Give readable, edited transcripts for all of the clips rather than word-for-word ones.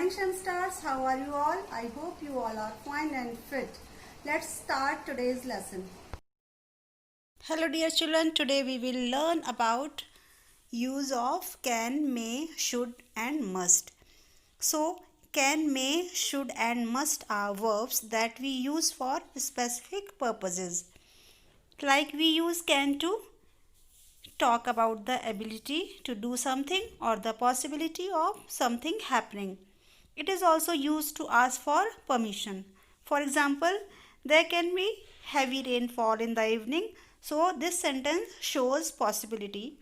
morning, Shem Stars. How are you all? I hope you all are fine and fit. Let's start today's lesson. Hello dear children. Today we will learn about use of can, may, should and must. So can, may, should and must are verbs that we use for specific purposes. Like we use can to talk about the ability to do something or the possibility of something happening. It is also used to ask for permission. For example, there can be heavy rainfall in the evening, so this sentence shows possibility.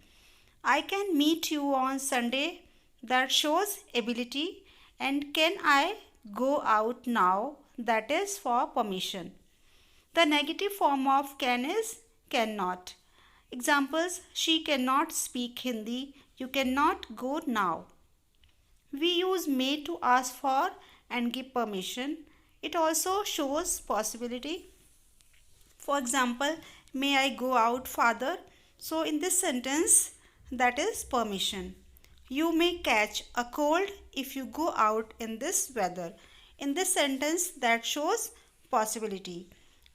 I can meet you on Sunday, that shows ability, and can I go out now, that is for permission. The negative form of can is cannot. Examples: she cannot speak Hindi, you cannot go now. We use may to ask for and give permission. It also shows possibility. For example, may I go out, father? So in this sentence, that is permission. You may catch a cold if you go out in this weather. In this sentence, that shows possibility.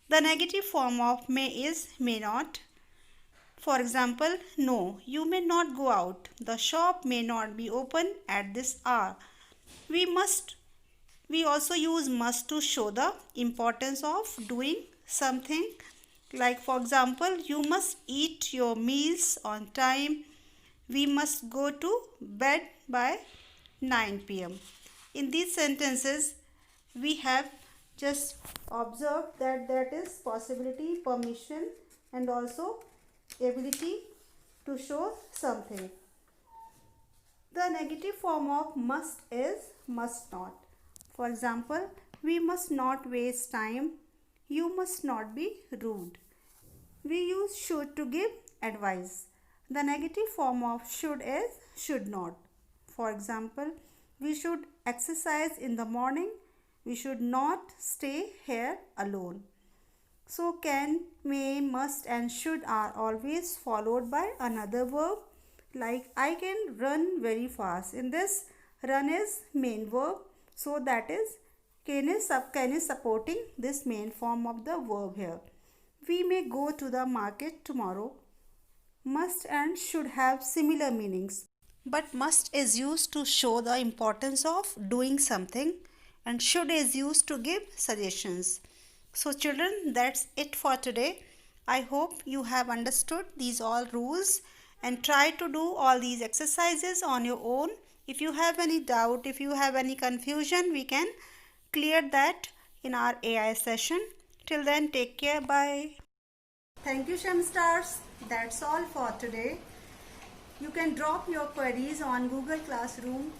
The negative form of may is may not. For example, no, you may not go out. The shop may not be open at this hour. We also use must to show the importance of doing something. Like for example, you must eat your meals on time. We must go to bed by 9 p.m. In these sentences, we have just observed that is possibility, permission and also ability to show something. The negative form of must is must not. For example, we must not waste time. You must not be rude. We use should to give advice. The negative form of should is should not. For example, we should exercise in the morning. We should not stay here alone. So can, may, must and should are always followed by another verb. Like I can run very fast. In this, run is main verb. So that is can is supporting this main form of the verb here. We may go to the market tomorrow. Must and should have similar meanings. But must is used to show the importance of doing something and should is used to give suggestions. So children, that's it for today. I hope you have understood these all rules and try to do all these exercises on your own. If you have any doubt, if you have any confusion, we can clear that in our AI session. Till then, take care. Bye. Thank you, Shem Stars. That's all for today. You can drop your queries on Google Classroom